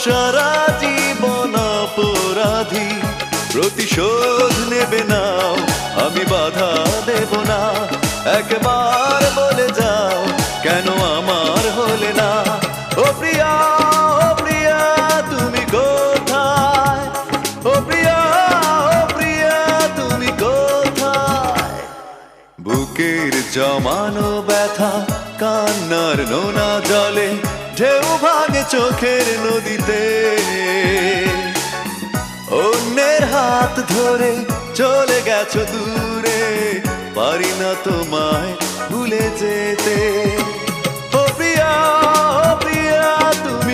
সারা জীবন অপরাধী, প্রতিশোধ নেবে নাও, আমি বাধা দেব না। একবার বলে যাও কেন আমার হলে না। ও প্রিয়া, ও প্রিয়া তুমি কোথায়? ও প্রিয়া, ও প্রিয়া তুমি কোথায়? বুকের জমানো ব্যথা কান্নার নোনা জলে, ঢেউ ভাঙে চোখের নদীতে। অন্যের হাত ধরে চলে গেছো দূরে, পারি না তোমায় ভুলে যেতে। ও প্রিয়া, ও প্রিয়া তুমি